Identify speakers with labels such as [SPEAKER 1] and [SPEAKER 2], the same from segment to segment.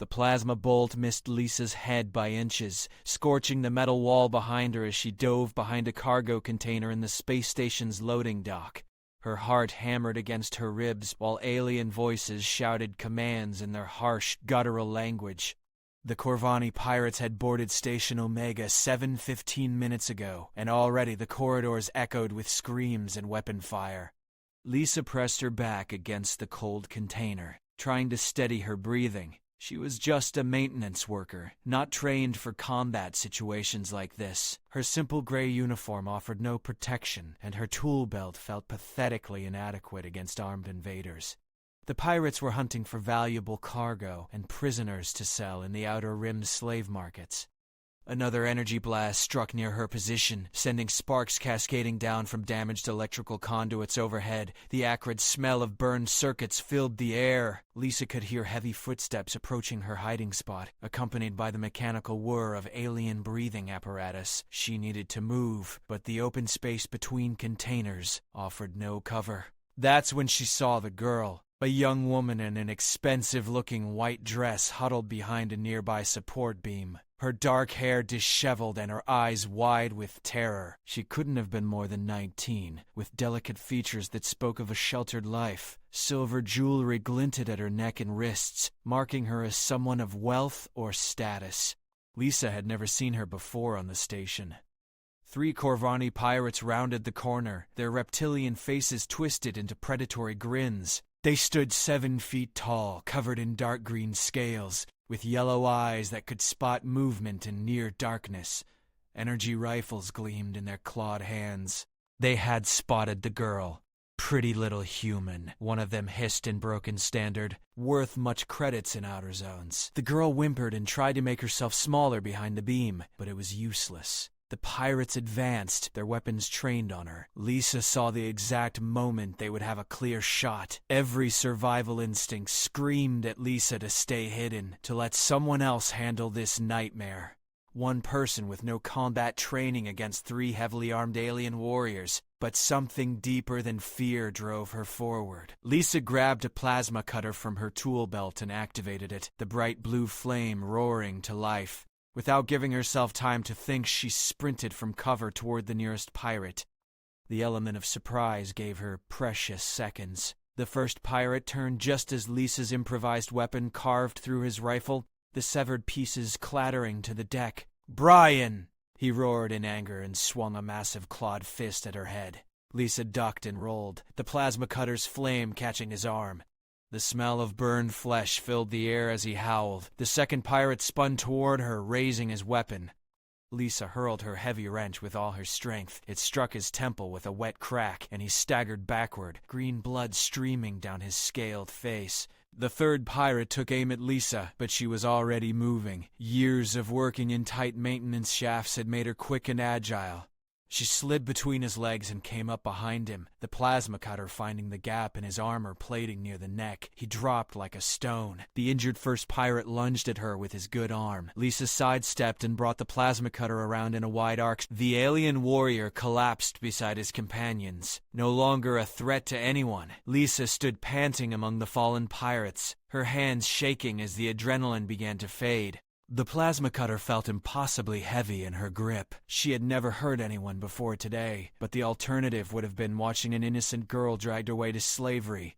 [SPEAKER 1] The plasma bolt missed Lisa's head by inches, scorching the metal wall behind her as she dove behind a cargo container in the space station's loading dock. Her heart hammered against her ribs while alien voices shouted commands in their harsh, guttural language. The Corvani pirates had boarded Station Omega 7:15 minutes ago, and already the corridors echoed with screams and weapon fire. Lisa pressed her back against the cold container, trying to steady her breathing. She was just a maintenance worker, not trained for combat situations like this. Her simple gray uniform offered no protection, and her tool belt felt pathetically inadequate against armed invaders. The pirates were hunting for valuable cargo and prisoners to sell in the Outer Rim slave markets. Another energy blast struck near her position, sending sparks cascading down from damaged electrical conduits overhead. The acrid smell of burned circuits filled the air. Lisa could hear heavy footsteps approaching her hiding spot, accompanied by the mechanical whir of alien breathing apparatus. She needed to move, but the open space between containers offered no cover. That's when she saw the girl. A young woman in an expensive-looking white dress huddled behind a nearby support beam, her dark hair disheveled and her eyes wide with terror. She couldn't have been more than 19, with delicate features that spoke of a sheltered life. Silver jewelry glinted at her neck and wrists, marking her as someone of wealth or status. Lisa had never seen her before on the station. 3 Corvani pirates rounded the corner, their reptilian faces twisted into predatory grins. They stood 7 feet tall, covered in dark green scales, with yellow eyes that could spot movement in near darkness. Energy rifles gleamed in their clawed hands. They had spotted the girl. Pretty little human, one of them hissed in broken standard, worth much credits in outer zones. The girl whimpered and tried to make herself smaller behind the beam, but it was useless. The pirates advanced, their weapons trained on her. Lisa saw the exact moment they would have a clear shot. Every survival instinct screamed at Lisa to stay hidden, to let someone else handle this nightmare. One person with no combat training against 3 heavily armed alien warriors, but something deeper than fear drove her forward. Lisa grabbed a plasma cutter from her tool belt and activated it, the bright blue flame roaring to life. Without giving herself time to think, she sprinted from cover toward the nearest pirate. The element of surprise gave her precious seconds. The first pirate turned just as Lisa's improvised weapon carved through his rifle, the severed pieces clattering to the deck. "Brian!" he roared in anger and swung a massive clawed fist at her head. Lisa ducked and rolled, the plasma cutter's flame catching his arm. The smell of burned flesh filled the air as he howled. The second pirate spun toward her, raising his weapon. Lisa hurled her heavy wrench with all her strength. It struck his temple with a wet crack, and he staggered backward, green blood streaming down his scaled face. The third pirate took aim at Lisa, but she was already moving. Years of working in tight maintenance shafts had made her quick and agile. She slid between his legs and came up behind him, the plasma cutter finding the gap in his armor plating near the neck. He dropped like a stone. The injured first pirate lunged at her with his good arm. Lisa sidestepped and brought the plasma cutter around in a wide arc. The alien warrior collapsed beside his companions. No longer a threat to anyone, Lisa stood panting among the fallen pirates, her hands shaking as the adrenaline began to fade. The plasma cutter felt impossibly heavy in her grip. She had never hurt anyone before today, but the alternative would have been watching an innocent girl dragged away to slavery.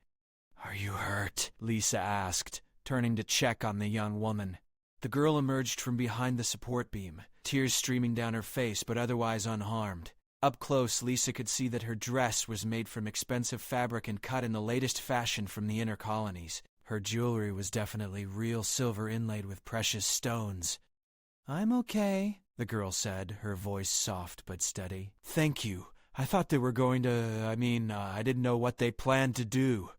[SPEAKER 1] "Are you hurt?" Lisa asked, turning to check on the young woman. The girl emerged from behind the support beam, tears streaming down her face but otherwise unharmed. Up close, Lisa could see that her dress was made from expensive fabric and cut in the latest fashion from the inner colonies. Her jewelry was definitely real silver inlaid with precious stones. "I'm okay," the girl said, her voice soft but steady. "Thank you. I thought they were going to, I didn't know what they planned to do."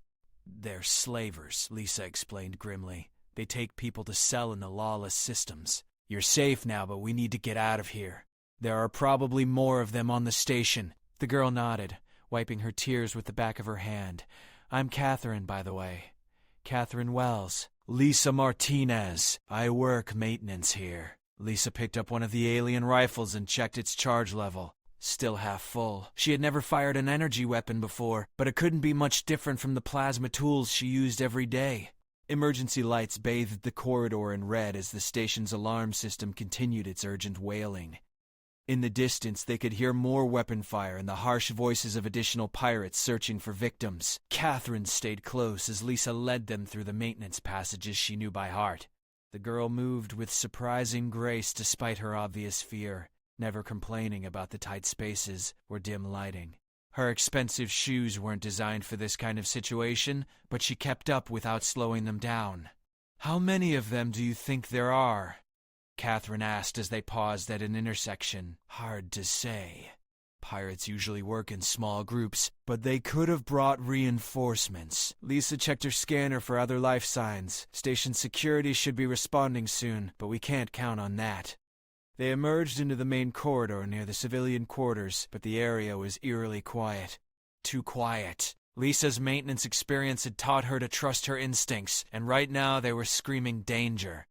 [SPEAKER 1] "They're slavers," Lisa explained grimly. "They take people to sell in the lawless systems. You're safe now, but we need to get out of here. There are probably more of them on the station." The girl nodded, wiping her tears with the back of her hand. "I'm Catherine, by the way. Catherine Wells." "Lisa Martinez. I work maintenance here." Lisa picked up one of the alien rifles and checked its charge level. Still half full. She had never fired an energy weapon before, but it couldn't be much different from the plasma tools she used every day. Emergency lights bathed the corridor in red as the station's alarm system continued its urgent wailing. In the distance, they could hear more weapon fire and the harsh voices of additional pirates searching for victims. Catherine stayed close as Lisa led them through the maintenance passages she knew by heart. The girl moved with surprising grace despite her obvious fear, never complaining about the tight spaces or dim lighting. Her expensive shoes weren't designed for this kind of situation, but she kept up without slowing them down. "How many of them do you think there are?" Catherine asked as they paused at an intersection. "Hard to say. Pirates usually work in small groups, but they could have brought reinforcements." Lisa checked her scanner for other life signs. "Station security should be responding soon, but we can't count on that." They emerged into the main corridor near the civilian quarters, but the area was eerily quiet. Too quiet. Lisa's maintenance experience had taught her to trust her instincts, and right now they were screaming danger.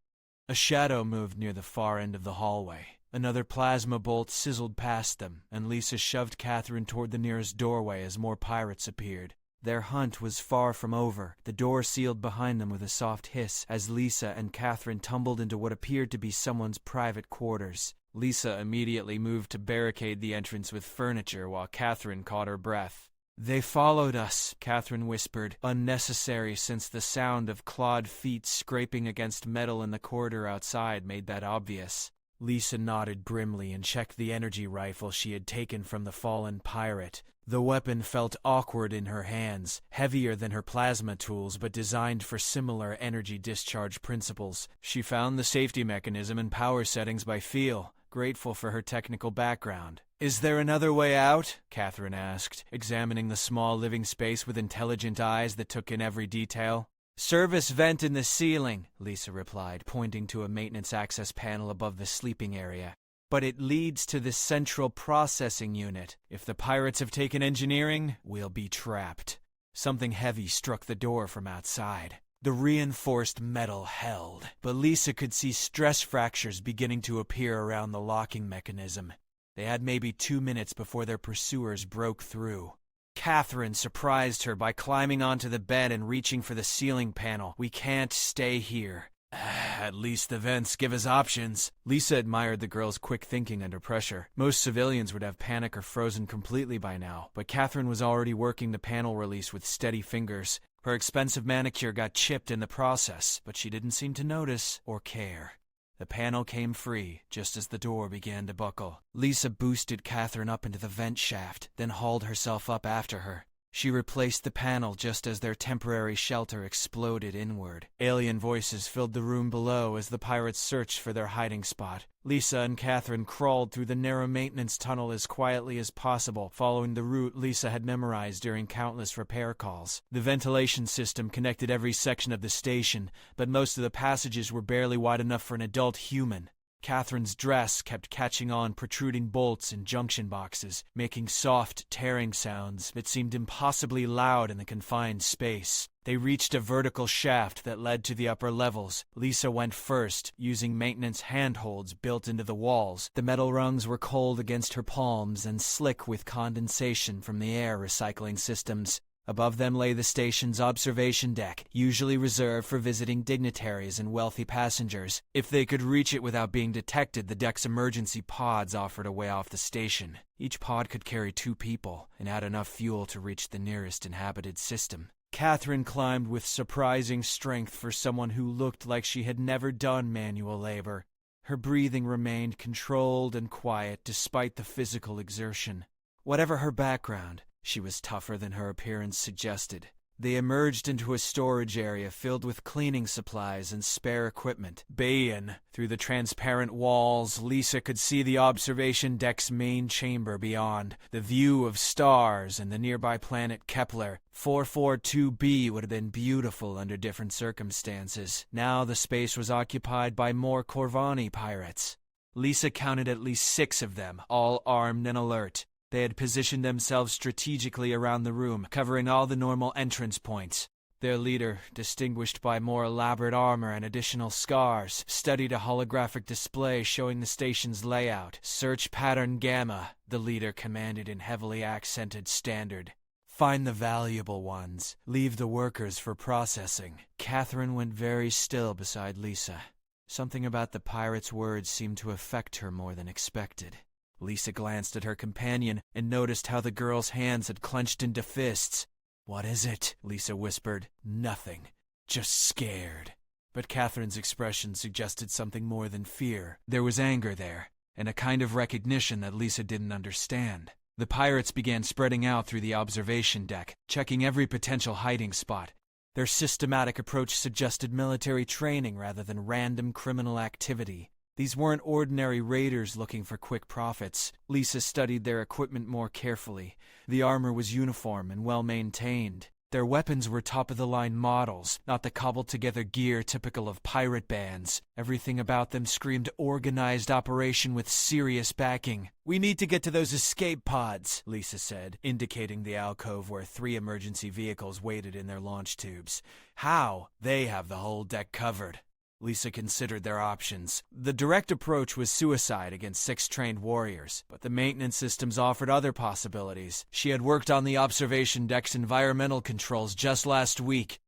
[SPEAKER 1] A shadow moved near the far end of the hallway. Another plasma bolt sizzled past them, and Lisa shoved Catherine toward the nearest doorway as more pirates appeared. Their hunt was far from over. The door sealed behind them with a soft hiss as Lisa and Catherine tumbled into what appeared to be someone's private quarters. Lisa immediately moved to barricade the entrance with furniture while Catherine caught her breath. "They followed us," Catherine whispered, unnecessary since the sound of clawed feet scraping against metal in the corridor outside made that obvious. Lisa nodded grimly and checked the energy rifle she had taken from the fallen pirate. The weapon felt awkward in her hands, heavier than her plasma tools but designed for similar energy discharge principles. She found the safety mechanism and power settings by feel, grateful for her technical background. "Is there another way out?" Catherine asked, examining the small living space with intelligent eyes that took in every detail. "Service vent in the ceiling," Lisa replied, pointing to a maintenance access panel above the sleeping area. "But it leads to the central processing unit. If the pirates have taken engineering, we'll be trapped." Something heavy struck the door from outside. The reinforced metal held, but Lisa could see stress fractures beginning to appear around the locking mechanism. They had maybe 2 minutes before their pursuers broke through. Catherine surprised her by climbing onto the bed and reaching for the ceiling panel. "We can't stay here." "At least the vents give us options." Lisa admired the girl's quick thinking under pressure. Most civilians would have panicked or frozen completely by now, but Catherine was already working the panel release with steady fingers. Her expensive manicure got chipped in the process, but she didn't seem to notice or care. The panel came free just as the door began to buckle. Lisa boosted Catherine up into the vent shaft, then hauled herself up after her. She replaced the panel just as their temporary shelter exploded inward. Alien voices filled the room below as the pirates searched for their hiding spot. Lisa and Catherine crawled through the narrow maintenance tunnel as quietly as possible, following the route Lisa had memorized during countless repair calls. The ventilation system connected every section of the station, but most of the passages were barely wide enough for an adult human. Catherine's dress kept catching on protruding bolts and junction boxes, making soft, tearing sounds that seemed impossibly loud in the confined space. They reached a vertical shaft that led to the upper levels. Lisa went first, using maintenance handholds built into the walls. The metal rungs were cold against her palms and slick with condensation from the air recycling systems. Above them lay the station's observation deck, usually reserved for visiting dignitaries and wealthy passengers. If they could reach it without being detected, the deck's emergency pods offered a way off the station. Each pod could carry 2 people and had enough fuel to reach the nearest inhabited system. Catherine climbed with surprising strength for someone who looked like she had never done manual labor. Her breathing remained controlled and quiet despite the physical exertion. Whatever her background, she was tougher than her appearance suggested. They emerged into a storage area filled with cleaning supplies and spare equipment. Baying through the transparent walls, Lisa could see the observation deck's main chamber beyond, the view of stars and the nearby planet Kepler. 442b would have been beautiful under different circumstances. Now the space was occupied by more Corvani pirates. Lisa counted at least 6 of them, all armed and alert. They had positioned themselves strategically around the room, covering all the normal entrance points. Their leader, distinguished by more elaborate armor and additional scars, studied a holographic display showing the station's layout. "Search pattern Gamma," the leader commanded in heavily accented standard. Find the valuable ones. Leave the workers for processing. Catherine went very still beside Lisa. Something about the pirate's words seemed to affect her more than expected. Lisa glanced at her companion and noticed how the girl's hands had clenched into fists. "What is it?" Lisa whispered. "Nothing. Just scared." But Catherine's expression suggested something more than fear. There was anger there, and a kind of recognition that Lisa didn't understand. The pirates began spreading out through the observation deck, checking every potential hiding spot. Their systematic approach suggested military training rather than random criminal activity. These weren't ordinary raiders looking for quick profits. Lisa studied their equipment more carefully. The armor was uniform and well-maintained. Their weapons were top-of-the-line models, not the cobbled-together gear typical of pirate bands. Everything about them screamed organized operation with serious backing. "We need to get to those escape pods," Lisa said, indicating the alcove where 3 emergency vehicles waited in their launch tubes. "How? They have the whole deck covered." Lisa considered their options. The direct approach was suicide against 6 trained warriors, but the maintenance systems offered other possibilities. She had worked on the observation deck's environmental controls just last week.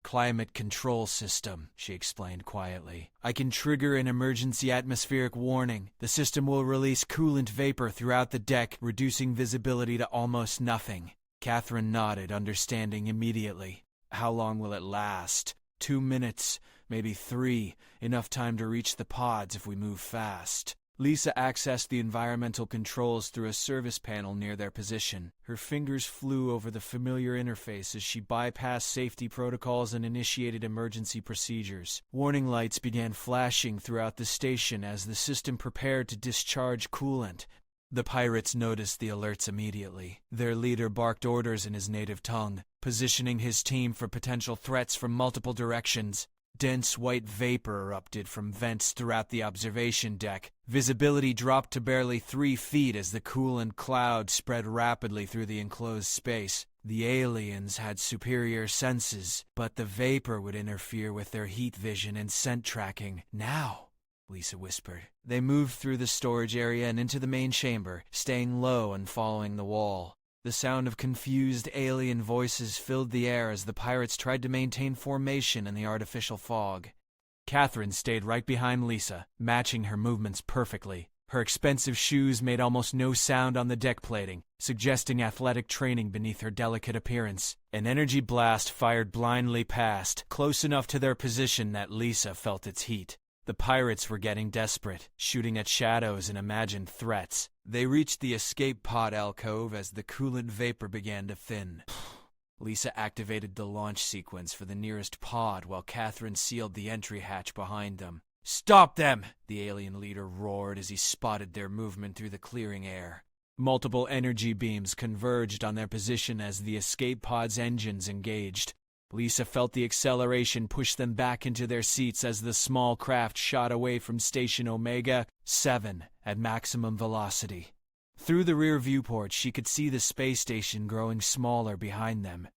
[SPEAKER 1] "Climate control system," she explained quietly. "I can trigger an emergency atmospheric warning. The system will release coolant vapor throughout the deck, reducing visibility to almost nothing." Catherine nodded, understanding immediately. "How long will it last?" 2 minutes. Maybe 3, enough time to reach the pods if we move fast. Lisa accessed the environmental controls through a service panel near their position. Her fingers flew over the familiar interface as she bypassed safety protocols and initiated emergency procedures. Warning lights began flashing throughout the station as the system prepared to discharge coolant. The pirates noticed the alerts immediately. Their leader barked orders in his native tongue, positioning his team for potential threats from multiple directions. Dense white vapor erupted from vents throughout the observation deck. Visibility dropped to barely 3 feet as the coolant cloud spread rapidly through the enclosed space. The aliens had superior senses, but the vapor would interfere with their heat vision and scent tracking. "Now," Lisa whispered. They moved through the storage area and into the main chamber, staying low and following the wall. The sound of confused alien voices filled the air as the pirates tried to maintain formation in the artificial fog. Catherine stayed right behind Lisa, matching her movements perfectly. Her expensive shoes made almost no sound on the deck plating, suggesting athletic training beneath her delicate appearance. An energy blast fired blindly past, close enough to their position that Lisa felt its heat. The pirates were getting desperate, shooting at shadows and imagined threats. They reached the escape pod alcove as the coolant vapor began to thin. Lisa activated the launch sequence for the nearest pod while Catherine sealed the entry hatch behind them. "Stop them!" the alien leader roared as he spotted their movement through the clearing air. Multiple energy beams converged on their position as the escape pod's engines engaged. Lisa felt the acceleration push them back into their seats as the small craft shot away from Station Omega 7 at maximum velocity. Through the rear viewport, she could see the space station growing smaller behind them.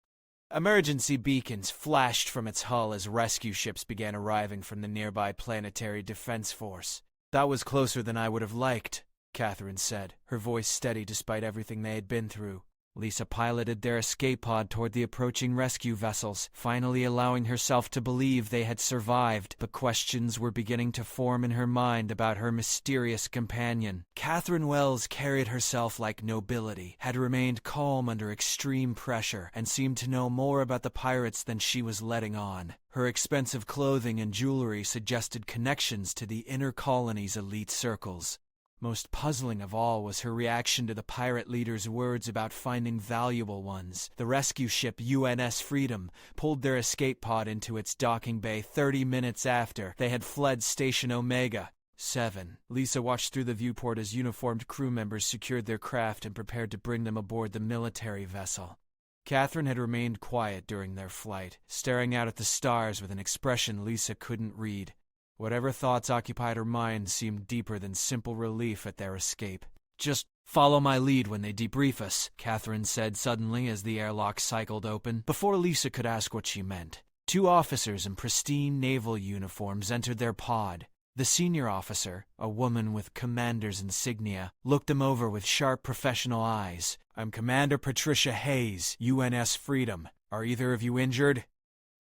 [SPEAKER 1] Emergency beacons flashed from its hull as rescue ships began arriving from the nearby Planetary Defense Force. "That was closer than I would have liked," Catherine said, her voice steady despite everything they had been through. Lisa piloted their escape pod toward the approaching rescue vessels, finally allowing herself to believe they had survived, but questions were beginning to form in her mind about her mysterious companion. Catherine Wells carried herself like nobility, had remained calm under extreme pressure, and seemed to know more about the pirates than she was letting on. Her expensive clothing and jewelry suggested connections to the inner colony's elite circles. Most puzzling of all was her reaction to the pirate leader's words about finding valuable ones. The rescue ship UNS Freedom pulled their escape pod into its docking bay 30 minutes after they had fled Station Omega 7. Lisa watched through the viewport as uniformed crew members secured their craft and prepared to bring them aboard the military vessel. Catherine had remained quiet during their flight, staring out at the stars with an expression Lisa couldn't read. Whatever thoughts occupied her mind seemed deeper than simple relief at their escape. "Just follow my lead when they debrief us," Catherine said suddenly as the airlock cycled open. Before Lisa could ask what she meant, 2 officers in pristine naval uniforms entered their pod. The senior officer, a woman with commander's insignia, looked them over with sharp professional eyes. "I'm Commander Patricia Hayes, UNS Freedom. Are either of you injured?"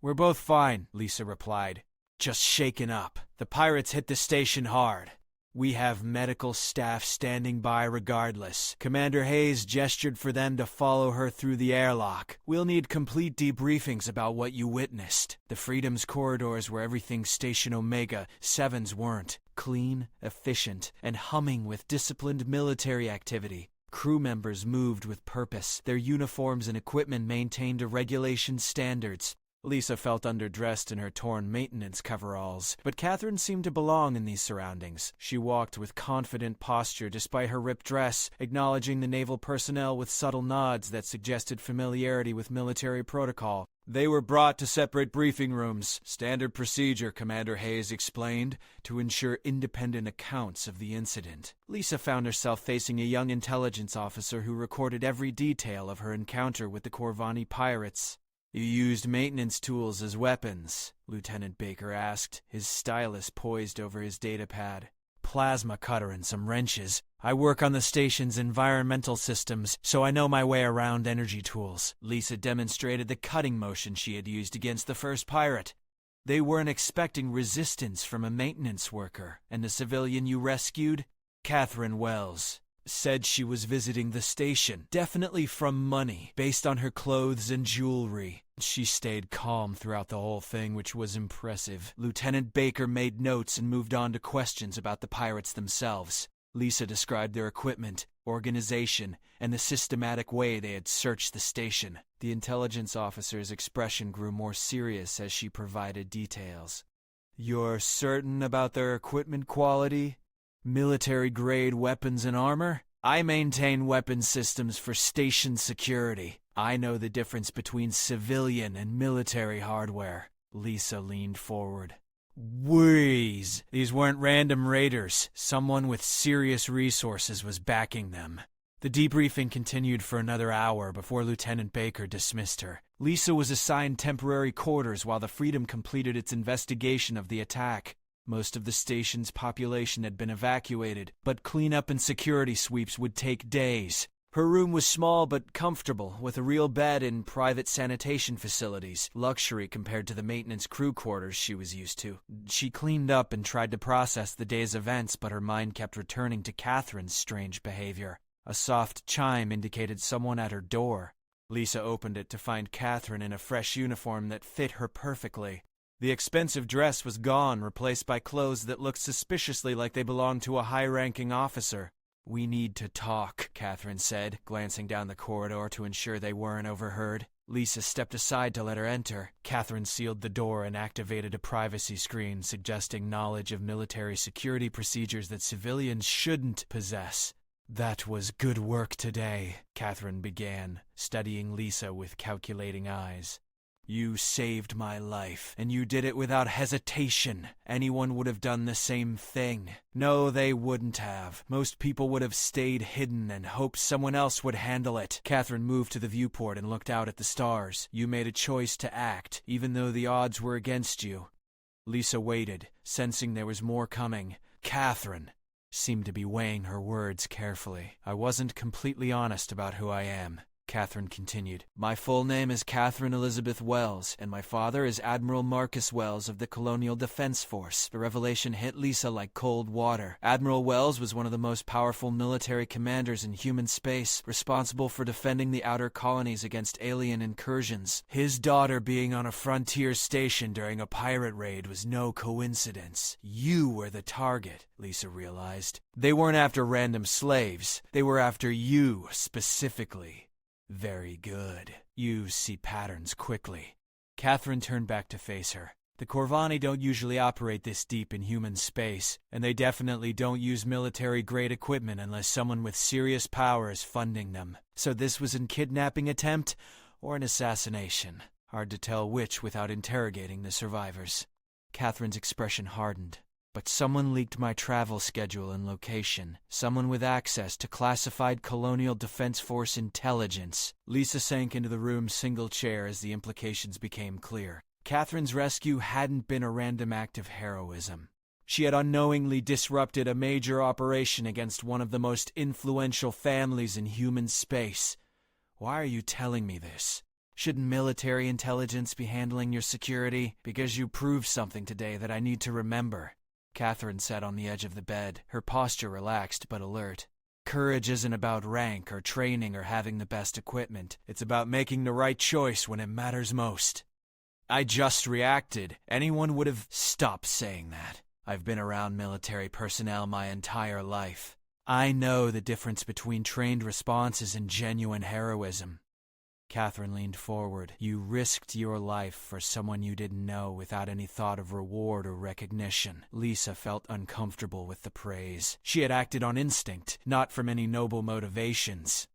[SPEAKER 1] "We're both fine," Lisa replied. "Just shaken up. The pirates hit the station hard. We have medical staff standing by regardless." Commander Hayes gestured for them to follow her through the airlock. "We'll need complete debriefings about what you witnessed." The Freedom's corridors were everything Station Omega 7's weren't. Clean, efficient, and humming with disciplined military activity. Crew members moved with purpose. Their uniforms and equipment maintained to regulation standards. Lisa felt underdressed in her torn maintenance coveralls, but Catherine seemed to belong in these surroundings. She walked with confident posture despite her ripped dress, acknowledging the naval personnel with subtle nods that suggested familiarity with military protocol. "They were brought to separate briefing rooms. Standard procedure," Commander Hayes explained, "to ensure independent accounts of the incident." Lisa found herself facing a young intelligence officer who recorded every detail of her encounter with the Corvani pirates. "You used maintenance tools as weapons?" Lieutenant Baker asked, his stylus poised over his datapad. "Plasma cutter and some wrenches. I work on the station's environmental systems, so I know my way around energy tools." Lisa demonstrated the cutting motion she had used against the first pirate. "They weren't expecting resistance from a maintenance worker. And the civilian you rescued?" "Catherine Wells. Said she was visiting the station, definitely from money, based on her clothes and jewelry. She stayed calm throughout the whole thing, which was impressive." Lieutenant Baker made notes and moved on to questions about the pirates themselves. Lisa described their equipment, organization, and the systematic way they had searched the station. The intelligence officer's expression grew more serious as she provided details. "You're certain about their equipment quality? Military-grade weapons and armor? I maintain weapon systems for station security. I know the difference between civilian and military hardware." Lisa leaned forward. "Wheeze! These weren't random raiders. Someone with serious resources was backing them." The debriefing continued for another hour before Lieutenant Baker dismissed her. Lisa was assigned temporary quarters while the Freedom completed its investigation of the attack. Most of the station's population had been evacuated, but cleanup and security sweeps would take days. Her room was small but comfortable, with a real bed and private sanitation facilities, luxury compared to the maintenance crew quarters she was used to. She cleaned up and tried to process the day's events, but her mind kept returning to Catherine's strange behavior. A soft chime indicated someone at her door. Lisa opened it to find Catherine in a fresh uniform that fit her perfectly. The expensive dress was gone, replaced by clothes that looked suspiciously like they belonged to a high-ranking officer. "We need to talk," Catherine said, glancing down the corridor to ensure they weren't overheard. Lisa stepped aside to let her enter. Catherine sealed the door and activated a privacy screen, suggesting knowledge of military security procedures that civilians shouldn't possess. "That was good work today," Catherine began, studying Lisa with calculating eyes. "You saved my life, and you did it without hesitation. Anyone would have done the same thing." "No, they wouldn't have. Most people would have stayed hidden and hoped someone else would handle it." Catherine moved to the viewport and looked out at the stars. "You made a choice to act, even though the odds were against you." Lisa waited, sensing there was more coming. Catherine seemed to be weighing her words carefully. "I wasn't completely honest about who I am," Catherine continued. "My full name is Catherine Elizabeth Wells, and my father is Admiral Marcus Wells of the Colonial Defense Force." The revelation hit Lisa like cold water. Admiral Wells was one of the most powerful military commanders in human space, responsible for defending the outer colonies against alien incursions. His daughter being on a frontier station during a pirate raid was no coincidence. You were the target, Lisa realized. They weren't after random slaves. They were after you specifically. "Very good. You see patterns quickly." Catherine turned back to face her. "The Corvani don't usually operate this deep in human space, and they definitely don't use military-grade equipment unless someone with serious power is funding them. So this was a kidnapping attempt or an assassination. Hard to tell which without interrogating the survivors." Catherine's expression hardened. "But someone leaked my travel schedule and location. Someone with access to classified Colonial Defense Force intelligence." Lisa sank into the room's single chair as the implications became clear. Catherine's rescue hadn't been a random act of heroism. She had unknowingly disrupted a major operation against one of the most influential families in human space. Why are you telling me this? Shouldn't military intelligence be handling your security? Because you proved something today that I need to remember. Catherine sat on the edge of the bed, her posture relaxed but alert. Courage isn't about rank or training or having the best equipment. It's about making the right choice when it matters most. I just reacted. Anyone would have stopped saying that. I've been around military personnel my entire life. I know the difference between trained responses and genuine heroism. Catherine leaned forward. You risked your life for someone you didn't know without any thought of reward or recognition. Lisa felt uncomfortable with the praise. She had acted on instinct, not from any noble motivations.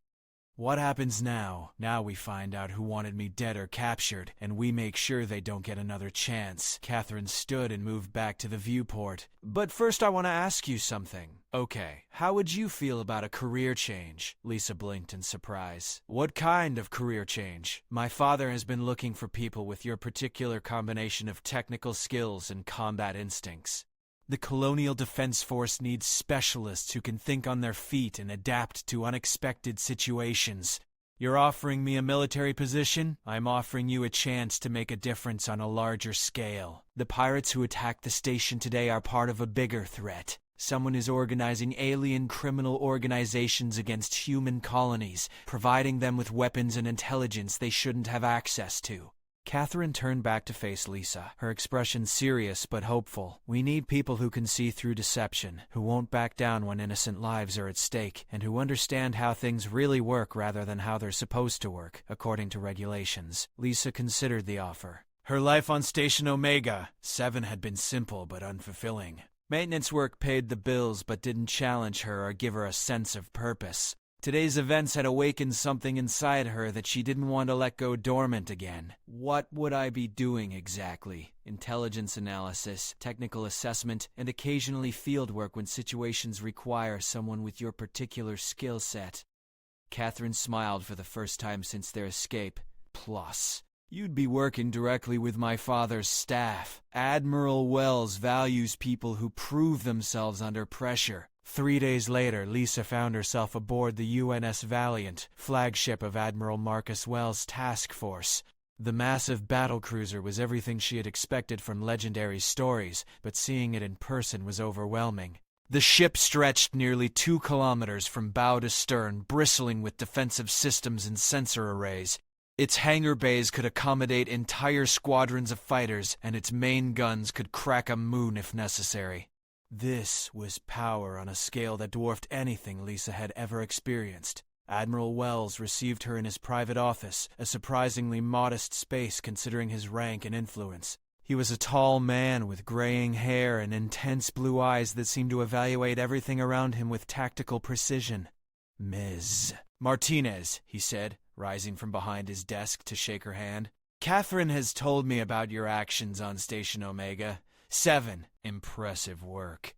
[SPEAKER 1] What happens now? Now we find out who wanted me dead or captured, and we make sure they don't get another chance. Catherine stood and moved back to the viewport. But first I want to ask you something. Okay, how would you feel about a career change? Lisa blinked in surprise. What kind of career change? My father has been looking for people with your particular combination of technical skills and combat instincts. The Colonial Defense Force needs specialists who can think on their feet and adapt to unexpected situations. You're offering me a military position? I'm offering you a chance to make a difference on a larger scale. The pirates who attacked the station today are part of a bigger threat. Someone is organizing alien criminal organizations against human colonies, providing them with weapons and intelligence they shouldn't have access to. Catherine turned back to face Lisa, her expression serious but hopeful. We need people who can see through deception, who won't back down when innocent lives are at stake, and who understand how things really work rather than how they're supposed to work, according to regulations. Lisa considered the offer. Her life on Station Omega 7 had been simple but unfulfilling. Maintenance work paid the bills but didn't challenge her or give her a sense of purpose. Today's events had awakened something inside her that she didn't want to let go dormant again. What would I be doing exactly? Intelligence analysis, technical assessment, and occasionally field work when situations require someone with your particular skill set. Catherine smiled for the first time since their escape. Plus, you'd be working directly with my father's staff. Admiral Wells values people who prove themselves under pressure. 3 days later, Lisa found herself aboard the UNS Valiant, flagship of Admiral Marcus Wells' task force. The massive battlecruiser was everything she had expected from legendary stories, but seeing it in person was overwhelming. The ship stretched nearly 2 kilometers from bow to stern, bristling with defensive systems and sensor arrays. Its hangar bays could accommodate entire squadrons of fighters, and its main guns could crack a moon if necessary. This was power on a scale that dwarfed anything Lisa had ever experienced. Admiral Wells received her in his private office, a surprisingly modest space considering his rank and influence. He was a tall man with graying hair and intense blue eyes that seemed to evaluate everything around him with tactical precision. Ms. Martinez, he said, rising from behind his desk to shake her hand. Catherine has told me about your actions on Station Omega 7. Impressive work.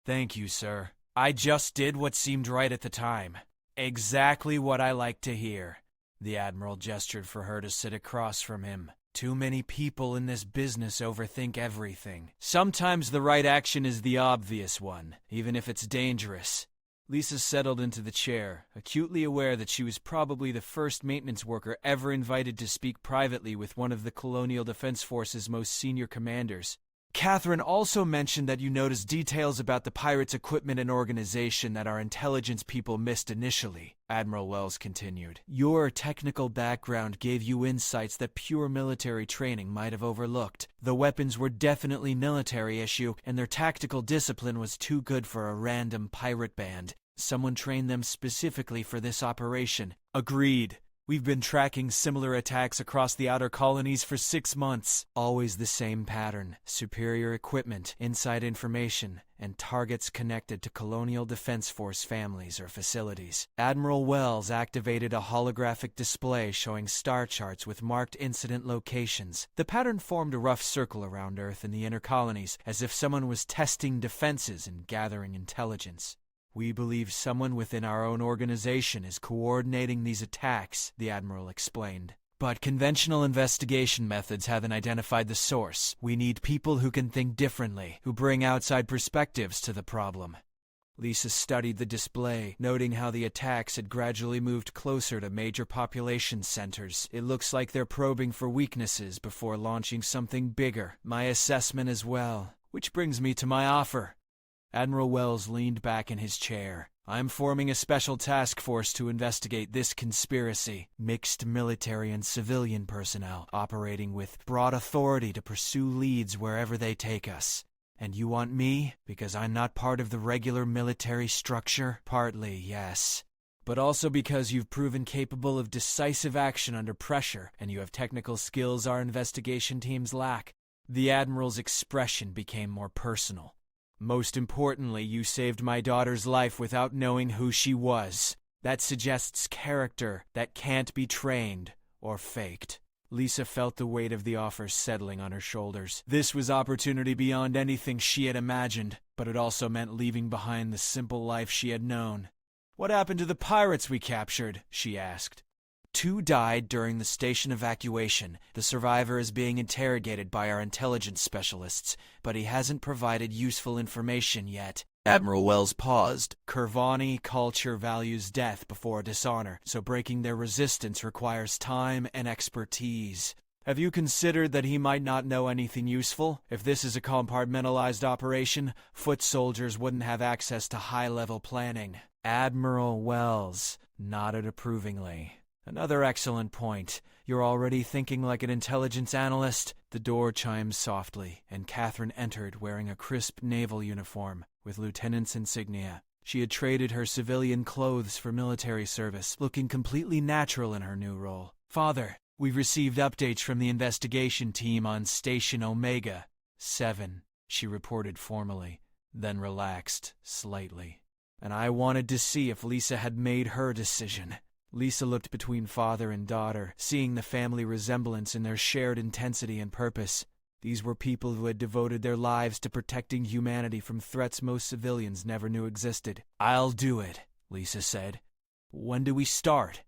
[SPEAKER 1] Thank you, sir. I just did what seemed right at the time. Exactly what I like to hear. The Admiral gestured for her to sit across from him. Too many people in this business overthink everything. Sometimes the right action is the obvious one, even if it's dangerous. Lisa settled into the chair, acutely aware that she was probably the first maintenance worker ever invited to speak privately with one of the Colonial Defense Force's most senior commanders. Catherine also mentioned that you noticed details about the pirates' equipment and organization that our intelligence people missed initially, Admiral Wells continued. Your technical background gave you insights that pure military training might have overlooked. The weapons were definitely military issue, and their tactical discipline was too good for a random pirate band. Someone trained them specifically for this operation. Agreed. We've been tracking similar attacks across the outer colonies for 6 months. Always the same pattern. Superior equipment, inside information, and targets connected to Colonial Defense Force families or facilities. Admiral Wells activated a holographic display showing star charts with marked incident locations. The pattern formed a rough circle around Earth and the inner colonies, as if someone was testing defenses and gathering intelligence. We believe someone within our own organization is coordinating these attacks, the Admiral explained. But conventional investigation methods haven't identified the source. We need people who can think differently, who bring outside perspectives to the problem. Lisa studied the display, noting how the attacks had gradually moved closer to major population centers. It looks like they're probing for weaknesses before launching something bigger. My assessment as well. Which brings me to my offer. Admiral Wells leaned back in his chair. I'm forming a special task force to investigate this conspiracy. Mixed military and civilian personnel, operating with broad authority to pursue leads wherever they take us. And you want me? Because I'm not part of the regular military structure? Partly, yes. But also because you've proven capable of decisive action under pressure, and you have technical skills our investigation teams lack. The Admiral's expression became more personal. Most importantly, you saved my daughter's life without knowing who she was. That suggests character that can't be trained or faked. Lisa felt the weight of the offer settling on her shoulders. This was opportunity beyond anything she had imagined, but it also meant leaving behind the simple life she had known. What happened to the pirates we captured? She asked. 2 died during the station evacuation. The survivor is being interrogated by our intelligence specialists, but he hasn't provided useful information yet. Admiral Wells paused. Kurvani culture values death before dishonor, so breaking their resistance requires time and expertise. Have you considered that he might not know anything useful? If this is a compartmentalized operation, foot soldiers wouldn't have access to high-level planning. Admiral Wells nodded approvingly. Another excellent point. You're already thinking like an intelligence analyst? The door chimed softly, and Catherine entered wearing a crisp naval uniform with lieutenant's insignia. She had traded her civilian clothes for military service, looking completely natural in her new role. Father, we've received updates from the investigation team on Station Omega 7, she reported formally, then relaxed slightly. And I wanted to see if Lisa had made her decision. Lisa looked between father and daughter, seeing the family resemblance in their shared intensity and purpose. These were people who had devoted their lives to protecting humanity from threats most civilians never knew existed. I'll do it, Lisa said. When do we start?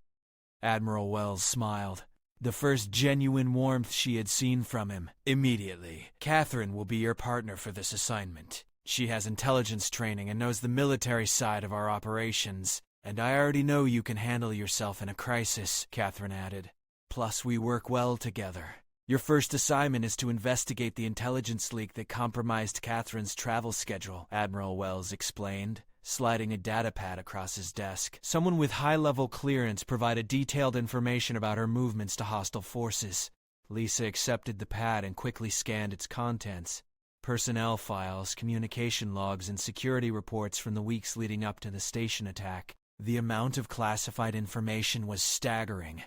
[SPEAKER 1] Admiral Wells smiled. The first genuine warmth she had seen from him. Immediately. Catherine will be your partner for this assignment. She has intelligence training and knows the military side of our operations. And I already know you can handle yourself in a crisis, Catherine added. Plus, we work well together. Your first assignment is to investigate the intelligence leak that compromised Catherine's travel schedule, Admiral Wells explained, sliding a datapad across his desk. Someone with high-level clearance provided detailed information about her movements to hostile forces. Lisa accepted the pad and quickly scanned its contents. Personnel files, communication logs, and security reports from the weeks leading up to the station attack. The amount of classified information was staggering.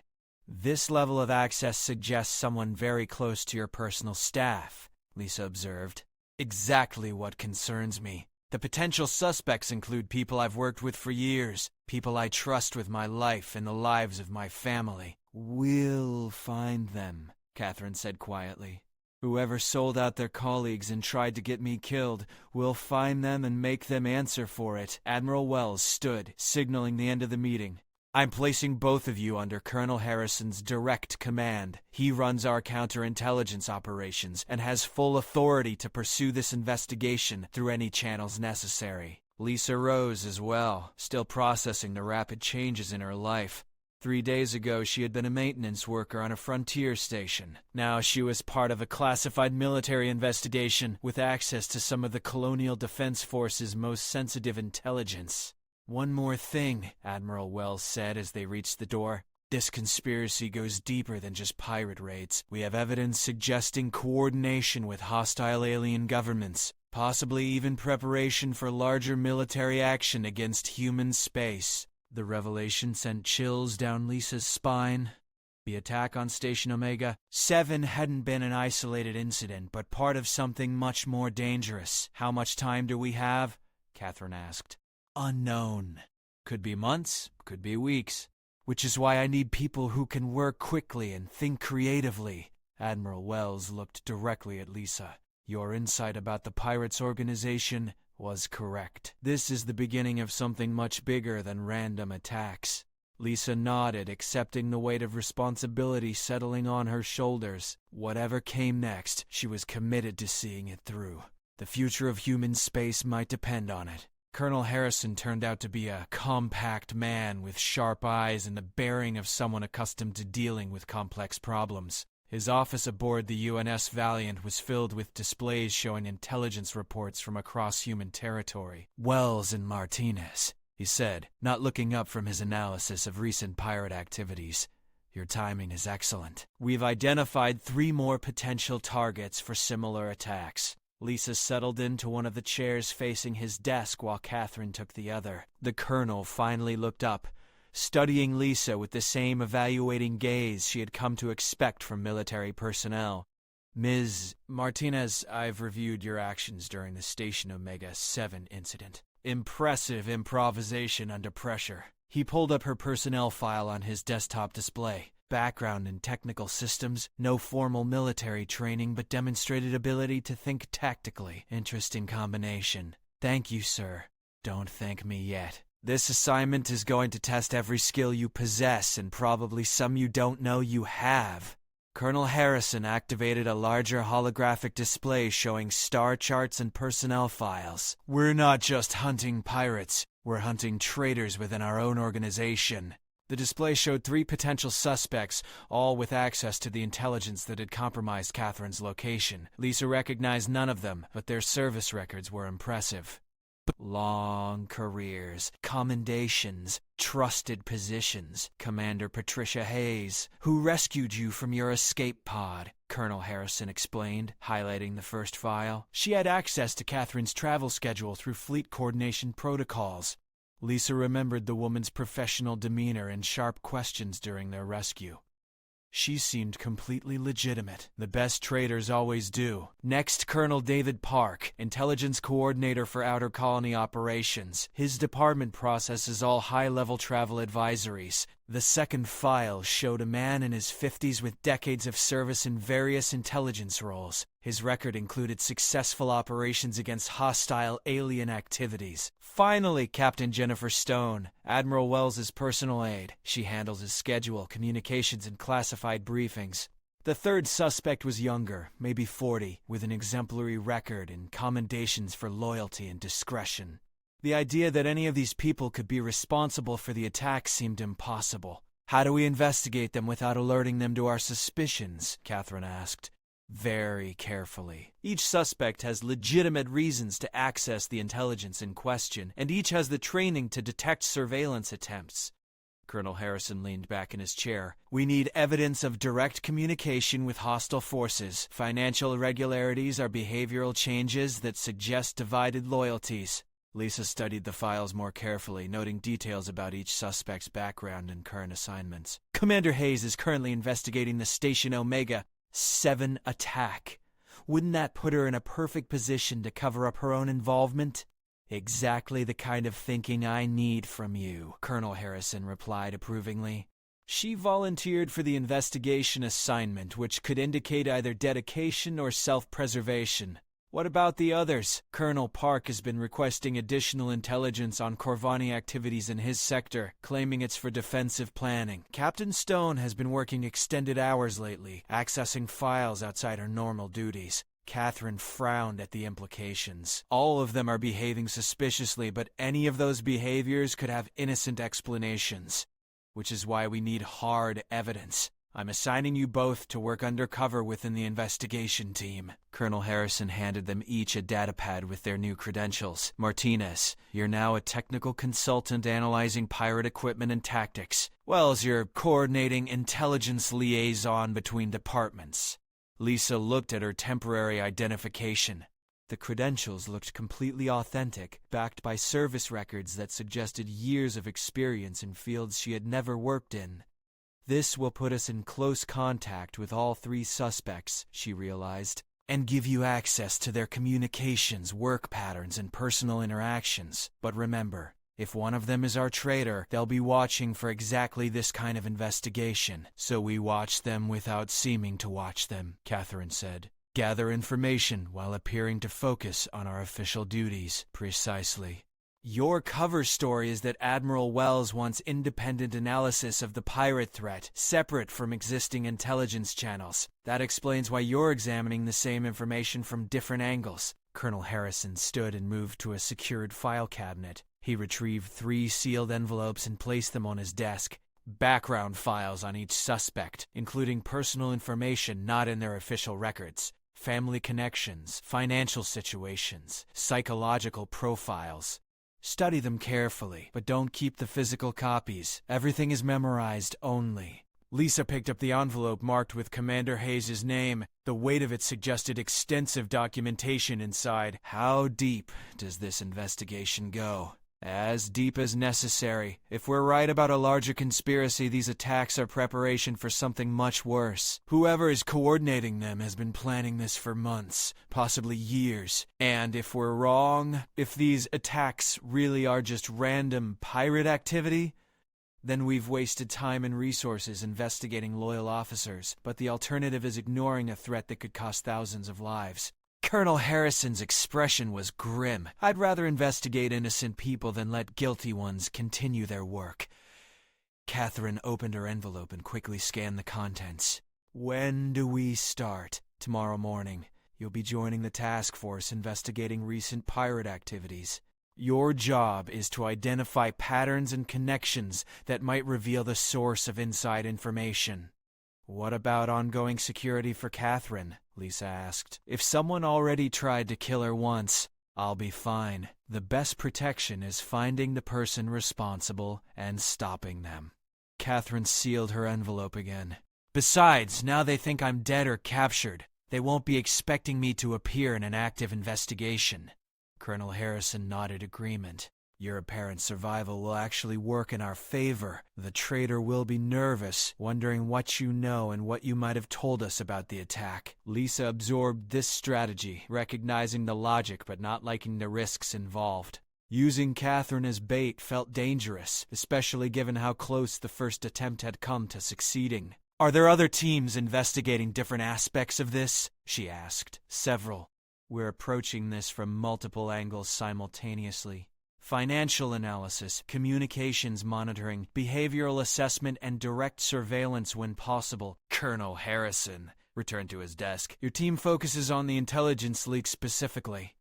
[SPEAKER 1] This level of access suggests someone very close to your personal staff, Lisa observed. Exactly what concerns me. The potential suspects include people I've worked with for years, people I trust with my life and the lives of my family. We'll find them, Catherine said quietly. Whoever sold out their colleagues and tried to get me killed, we'll find them and make them answer for it. Admiral Wells stood, signaling the end of the meeting. I'm placing both of you under Colonel Harrison's direct command. He runs our counterintelligence operations and has full authority to pursue this investigation through any channels necessary. Lisa rose as well, still processing the rapid changes in her life. 3 days ago, she had been a maintenance worker on a frontier station. Now she was part of a classified military investigation with access to some of the Colonial Defense Force's most sensitive intelligence. One more thing, Admiral Wells said as they reached the door. This conspiracy goes deeper than just pirate raids. We have evidence suggesting coordination with hostile alien governments, possibly even preparation for larger military action against human space. The revelation sent chills down Lisa's spine. The attack on Station Omega 7 hadn't been an isolated incident, but part of something much more dangerous. How much time do we have? Catherine asked. Unknown. Could be months, could be weeks. Which is why I need people who can work quickly and think creatively. Admiral Wells looked directly at Lisa. Your insight about the Pirates organization was correct. This is the beginning of something much bigger than random attacks. Lisa nodded, accepting the weight of responsibility settling on her shoulders. Whatever came next, she was committed to seeing it through. The future of human space might depend on it. Colonel Harrison turned out to be a compact man with sharp eyes and the bearing of someone accustomed to dealing with complex problems. His office aboard the UNS Valiant was filled with displays showing intelligence reports from across human territory. "Wells and Martinez," he said, not looking up from his analysis of recent pirate activities. "Your timing is excellent. We've identified 3 more potential targets for similar attacks." Lisa settled into one of the chairs facing his desk while Catherine took the other. The colonel finally looked up, studying Lisa with the same evaluating gaze she had come to expect from military personnel. "Ms. Martinez, I've reviewed your actions during the Station Omega-7 incident. Impressive improvisation under pressure." He pulled up her personnel file on his desktop display. Background in technical systems, no formal military training, but demonstrated ability to think tactically. Interesting combination. "Thank you, sir." "Don't thank me yet. This assignment is going to test every skill you possess and probably some you don't know you have." Colonel Harrison activated a larger holographic display showing star charts and personnel files. "We're not just hunting pirates, we're hunting traitors within our own organization." The display showed 3 potential suspects, all with access to the intelligence that had compromised Catherine's location. Lisa recognized none of them, but their service records were impressive. Long careers, commendations, trusted positions. Commander Patricia Hayes, who rescued you from your escape pod, Colonel Harrison explained, highlighting the first file. She had access to Catherine's travel schedule through fleet coordination protocols. Lisa remembered the woman's professional demeanor and sharp questions during their rescue. She seemed completely legitimate. The best traders always do. Next, Colonel David Park, Intelligence Coordinator for Outer Colony Operations. His department processes all high-level travel advisories. The second file showed a man in his 50s with decades of service in various intelligence roles. His record included successful operations against hostile alien activities. Finally, Captain Jennifer Stone, Admiral Wells's personal aide. She handles his schedule, communications, and classified briefings. The third suspect was younger, maybe 40, with an exemplary record and commendations for loyalty and discretion. The idea that any of these people could be responsible for the attack seemed impossible. "How do we investigate them without alerting them to our suspicions?" Catherine asked. "Very carefully. Each suspect has legitimate reasons to access the intelligence in question, and each has the training to detect surveillance attempts." Colonel Harrison leaned back in his chair. "We need evidence of direct communication with hostile forces, financial irregularities or behavioral changes that suggest divided loyalties." Lisa studied the files more carefully, noting details about each suspect's background and current assignments. "Commander Hayes is currently investigating the Station Omega-7 attack. Wouldn't that put her in a perfect position to cover up her own involvement?" "Exactly the kind of thinking I need from you," Colonel Harrison replied approvingly. She volunteered for the investigation assignment, which could indicate either dedication or self-preservation. "What about the others?" Colonel Park has been requesting additional intelligence on Corvani activities in his sector, claiming it's for defensive planning. Captain Stone has been working extended hours lately, accessing files outside her normal duties. Catherine frowned at the implications. All of them are behaving suspiciously, but any of those behaviors could have innocent explanations, which is why we need hard evidence. I'm assigning you both to work undercover within the investigation team. Colonel Harrison handed them each a datapad with their new credentials. "Martinez, you're now a technical consultant analyzing pirate equipment and tactics. Wells, you're coordinating intelligence liaison between departments." Lisa looked at her temporary identification. The credentials looked completely authentic, backed by service records that suggested years of experience in fields she had never worked in. "This will put us in close contact with all 3 suspects," she realized, "and give you access to their communications, work patterns, and personal interactions. But remember, if one of them is our traitor, they'll be watching for exactly this kind of investigation. So we watch them without seeming to watch them," Catherine said. "Gather information while appearing to focus on our official duties." "Precisely." Your cover story is that Admiral Wells wants independent analysis of the pirate threat, separate from existing intelligence channels. That explains why you're examining the same information from different angles. Colonel Harrison stood and moved to a secured file cabinet. He retrieved 3 sealed envelopes and placed them on his desk. Background files on each suspect, including personal information not in their official records, family connections, financial situations, psychological profiles. Study them carefully, but don't keep the physical copies. Everything is memorized only. Lisa picked up the envelope marked with Commander Hayes' name. The weight of it suggested extensive documentation inside. How deep does this investigation go? As deep as necessary. If we're right about a larger conspiracy, these attacks are preparation for something much worse. Whoever is coordinating them has been planning this for months, possibly years. And if we're wrong, if these attacks really are just random pirate activity, then we've wasted time and resources investigating loyal officers. But the alternative is ignoring a threat that could cost thousands of lives. Colonel Harrison's expression was grim. I'd rather investigate innocent people than let guilty ones continue their work. Catherine opened her envelope and quickly scanned the contents. When do we start? Tomorrow morning. You'll be joining the task force investigating recent pirate activities. Your job is to identify patterns and connections that might reveal the source of inside information. What about ongoing security for Catherine? Lisa asked. If someone already tried to kill her once, I'll be fine. The best protection is finding the person responsible and stopping them. Catherine sealed her envelope again. Besides, now they think I'm dead or captured. They won't be expecting me to appear in an active investigation. Colonel Harrison nodded agreement. Your apparent survival will actually work in our favor. The traitor will be nervous, wondering what you know and what you might have told us about the attack. Lisa absorbed this strategy, recognizing the logic but not liking the risks involved. Using Catherine as bait felt dangerous, especially given how close the first attempt had come to succeeding. Are there other teams investigating different aspects of this? She asked. Several. We're approaching this from multiple angles simultaneously. Financial analysis, communications monitoring, behavioral assessment, and direct surveillance when possible. Colonel Harrison returned to his desk. Your team focuses on the intelligence leaks specifically.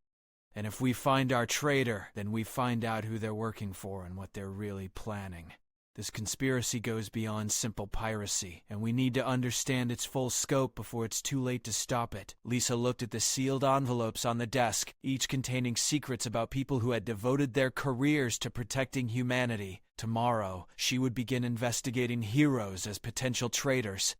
[SPEAKER 1] And if we find our traitor, then we find out who they're working for and what they're really planning. This conspiracy goes beyond simple piracy, and we need to understand its full scope before it's too late to stop it. Lisa looked at the sealed envelopes on the desk, each containing secrets about people who had devoted their careers to protecting humanity. Tomorrow, she would begin investigating heroes as potential traitors.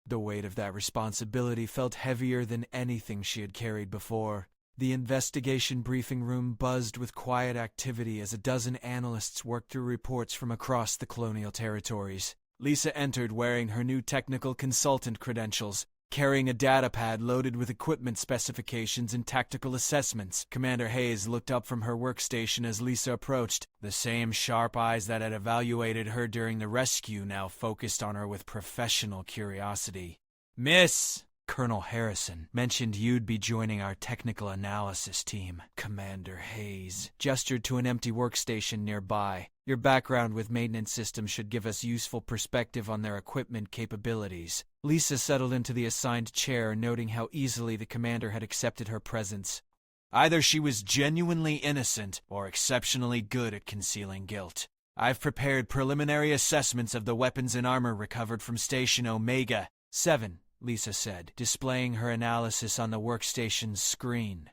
[SPEAKER 1] The weight of that responsibility felt heavier than anything she had carried before. The investigation briefing room buzzed with quiet activity as a dozen analysts worked through reports from across the colonial territories. Lisa entered wearing her new technical consultant credentials, carrying a data pad loaded with equipment specifications and tactical assessments. Commander Hayes looked up from her workstation as Lisa approached. The same sharp eyes that had evaluated her during the rescue now focused on her with professional curiosity. Miss, Colonel Harrison mentioned you'd be joining our technical analysis team. Commander Hayes gestured to an empty workstation nearby. Your background with maintenance systems should give us useful perspective on their equipment capabilities. Lisa settled into the assigned chair, noting how easily the commander had accepted her presence. Either she was genuinely innocent or exceptionally good at concealing guilt. I've prepared preliminary assessments of the weapons and armor recovered from Station Omega 7. Lisa said, displaying her analysis on the workstation's screen.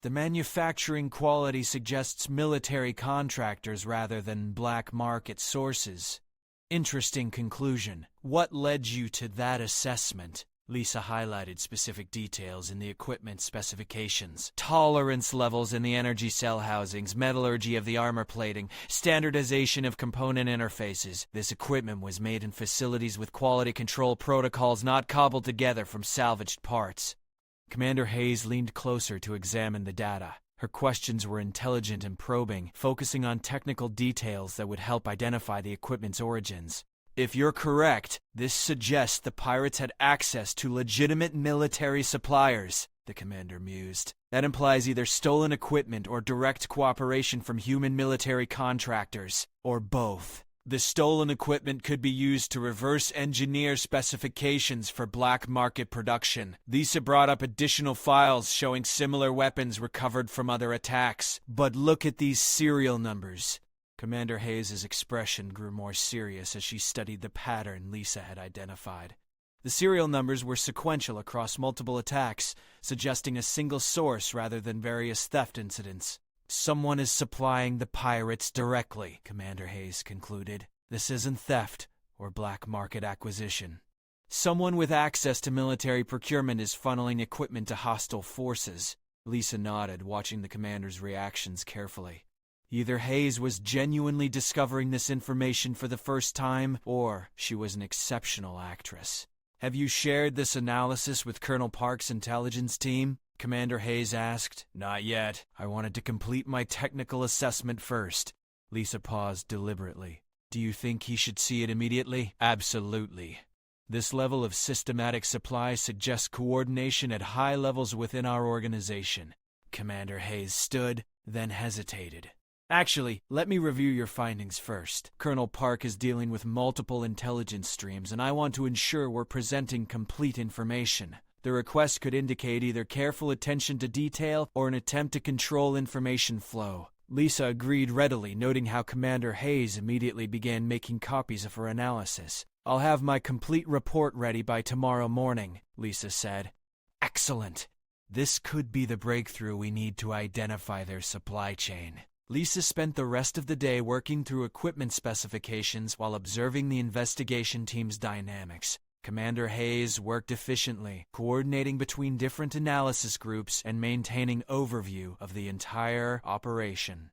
[SPEAKER 1] The manufacturing quality suggests military contractors rather than black market sources. Interesting conclusion. What led you to that assessment? Lisa highlighted specific details in the equipment specifications. Tolerance levels in the energy cell housings, metallurgy of the armor plating, standardization of component interfaces. This equipment was made in facilities with quality control protocols not cobbled together from salvaged parts. Commander Hayes leaned closer to examine the data. Her questions were intelligent and probing, focusing on technical details that would help identify the equipment's origins. If you're correct, this suggests the pirates had access to legitimate military suppliers. the commander mused. That implies either stolen equipment or direct cooperation from human military contractors, or both. The stolen equipment could be used to reverse engineer specifications for black market production. Lisa brought up additional files showing similar weapons recovered from other attacks. But look at these serial numbers. Commander Hayes' expression grew more serious as she studied the pattern Lisa had identified. The serial numbers were sequential across multiple attacks, suggesting a single source rather than various theft incidents. Someone is supplying the pirates directly, Commander Hayes concluded. This isn't theft or black market acquisition. Someone with access to military procurement is funneling equipment to hostile forces. Lisa nodded, watching the commander's reactions carefully. Either Hayes was genuinely discovering this information for the first time, or she was an exceptional actress. Have you shared this analysis with Colonel Park's intelligence team? Commander Hayes asked. Not yet. I wanted to complete my technical assessment first. Lisa paused deliberately. Do you think he should see it immediately? Absolutely. This level of systematic supply suggests coordination at high levels within our organization. Commander Hayes stood, then hesitated. Actually, let me review your findings first. Colonel Park is dealing with multiple intelligence streams, and I want to ensure we're presenting complete information. The request could indicate either careful attention to detail or an attempt to control information flow. Lisa agreed readily, noting how Commander Hayes immediately began making copies of her analysis. I'll have my complete report ready by tomorrow morning, Lisa said. Excellent. This could be the breakthrough we need to identify their supply chain. Lisa spent the rest of the day working through equipment specifications while observing the investigation team's dynamics. Commander Hayes worked efficiently, coordinating between different analysis groups and maintaining overview of the entire operation.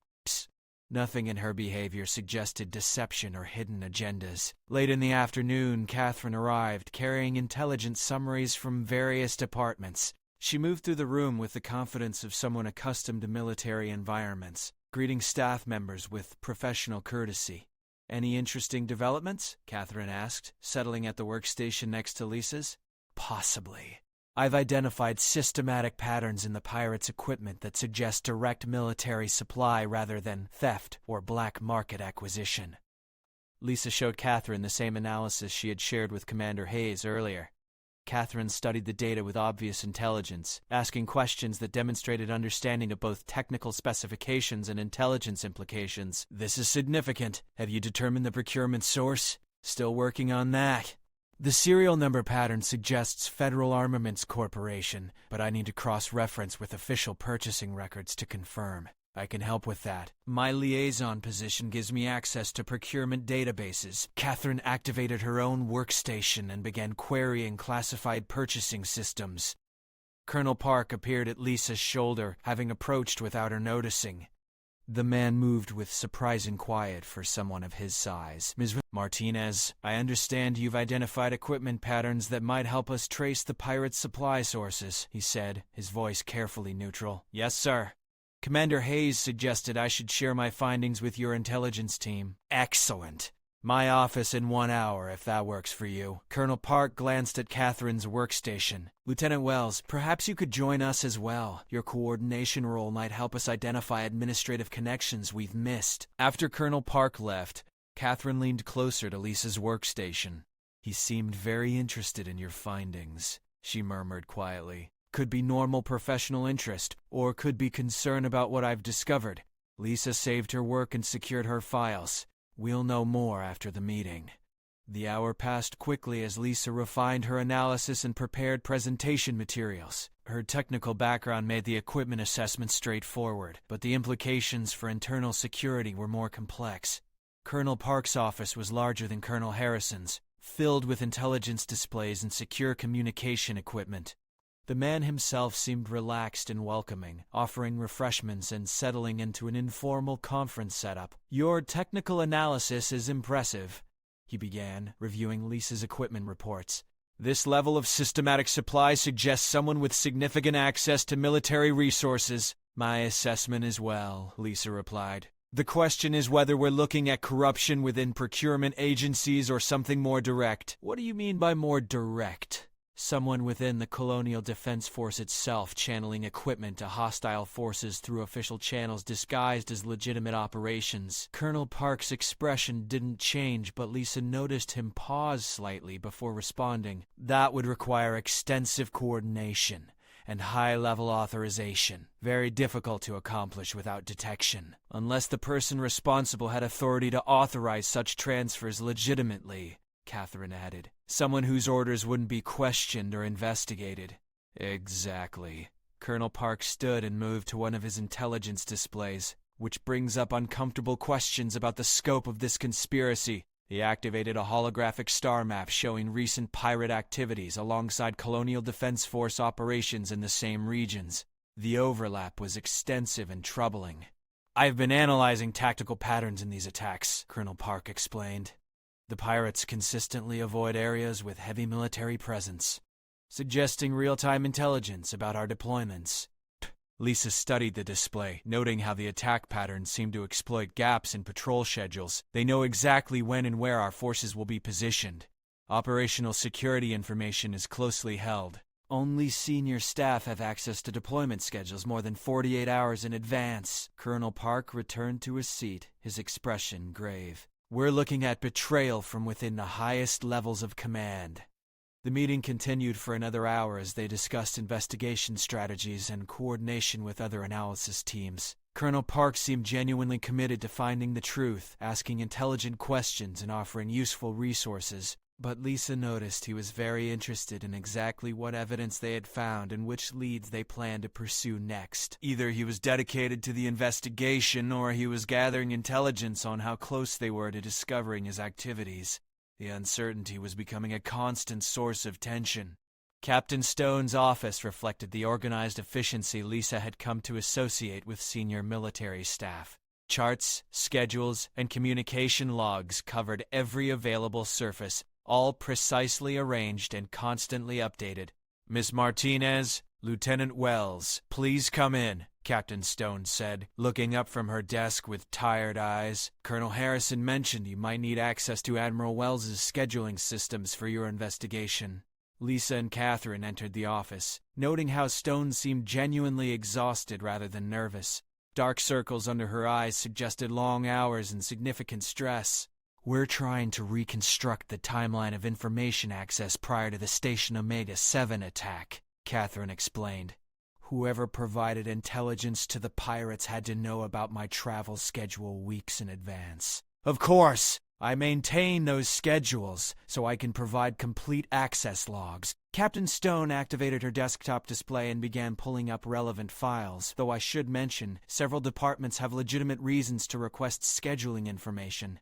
[SPEAKER 1] Nothing in her behavior suggested deception or hidden agendas. Late in the afternoon, Catherine arrived, carrying intelligence summaries from various departments. She moved through the room with the confidence of someone accustomed to military environments, greeting staff members with professional courtesy. Any interesting developments? Catherine asked, settling at the workstation next to Lisa's. Possibly. I've identified systematic patterns in the pirates' equipment that suggest direct military supply rather than theft or black market acquisition. Lisa showed Catherine the same analysis she had shared with Commander Hayes earlier. Catherine studied the data with obvious intelligence, asking questions that demonstrated understanding of both technical specifications and intelligence implications. This is significant. Have you determined the procurement source? Still working on that. The serial number pattern suggests Federal Armaments Corporation, but I need to cross-reference with official purchasing records to confirm. I can help with that. My liaison position gives me access to procurement databases. Catherine activated her own workstation and began querying classified purchasing systems. Colonel Park appeared at Lisa's shoulder, having approached without her noticing. The man moved with surprising quiet for someone of his size. Ms. Martinez, I understand you've identified equipment patterns that might help us trace the pirates' supply sources, he said, his voice carefully neutral. Yes, sir. Commander Hayes suggested I should share my findings with your intelligence team. Excellent. My office in 1 hour, if that works for you. Colonel Park glanced at Catherine's workstation. Lieutenant Wells, perhaps you could join us as well. Your coordination role might help us identify administrative connections we've missed. After Colonel Park left, Catherine leaned closer to Lisa's workstation. He seemed very interested in your findings, she murmured quietly. Could be normal professional interest, or could be concern about what I've discovered. Lisa saved her work and secured her files. We'll know more after the meeting. The hour passed quickly as Lisa refined her analysis and prepared presentation materials. Her technical background made the equipment assessment straightforward, but the implications for internal security were more complex. Colonel Park's office was larger than Colonel Harrison's, filled with intelligence displays and secure communication equipment. The man himself seemed relaxed and welcoming, offering refreshments and settling into an informal conference setup. Your technical analysis is impressive, he began, reviewing Lisa's equipment reports. This level of systematic supply suggests someone with significant access to military resources. My assessment as well, Lisa replied. The question is whether we're looking at corruption within procurement agencies or something more direct. What do you mean by more direct? Someone within the Colonial Defense Force itself channeling equipment to hostile forces through official channels disguised as legitimate operations. Colonel Park's expression didn't change, but Lisa noticed him pause slightly before responding. That would require extensive coordination and high-level authorization. Very difficult to accomplish without detection, unless the person responsible had authority to authorize such transfers legitimately, Catherine added. Someone whose orders wouldn't be questioned or investigated. Exactly. Colonel Park stood and moved to one of his intelligence displays, which brings up uncomfortable questions about the scope of this conspiracy. He activated a holographic star map showing recent pirate activities alongside Colonial Defense Force operations in the same regions. The overlap was extensive and troubling. I've been analyzing tactical patterns in these attacks, Colonel Park explained. The pirates consistently avoid areas with heavy military presence, suggesting real-time intelligence about our deployments. Lisa studied the display, noting how the attack patterns seem to exploit gaps in patrol schedules. They know exactly when and where our forces will be positioned. Operational security information is closely held. Only senior staff have access to deployment schedules more than 48 hours in advance. Colonel Park returned to his seat, his expression grave. We're looking at betrayal from within the highest levels of command. The meeting continued for another hour as they discussed investigation strategies and coordination with other analysis teams. Colonel Park seemed genuinely committed to finding the truth, asking intelligent questions and offering useful resources. But Lisa noticed he was very interested in exactly what evidence they had found and which leads they planned to pursue next. Either he was dedicated to the investigation or he was gathering intelligence on how close they were to discovering his activities. The uncertainty was becoming a constant source of tension. Captain Stone's office reflected the organized efficiency Lisa had come to associate with senior military staff. Charts, schedules, and communication logs covered every available surface, all precisely arranged and constantly updated. Miss Martinez, Lieutenant Wells, please come in, Captain Stone said, looking up from her desk with tired eyes. Colonel Harrison mentioned you might need access to Admiral Wells's scheduling systems for your investigation. Lisa and Catherine entered the office, noting how Stone seemed genuinely exhausted rather than nervous. Dark circles under her eyes suggested long hours and significant stress. We're trying to reconstruct the timeline of information access prior to the Station Omega-7 attack, Catherine explained. Whoever provided intelligence to the pirates had to know about my travel schedule weeks in advance. Of course, I maintain those schedules so I can provide complete access logs. Captain Stone activated her desktop display and began pulling up relevant files, though I should mention, several departments have legitimate reasons to request scheduling information.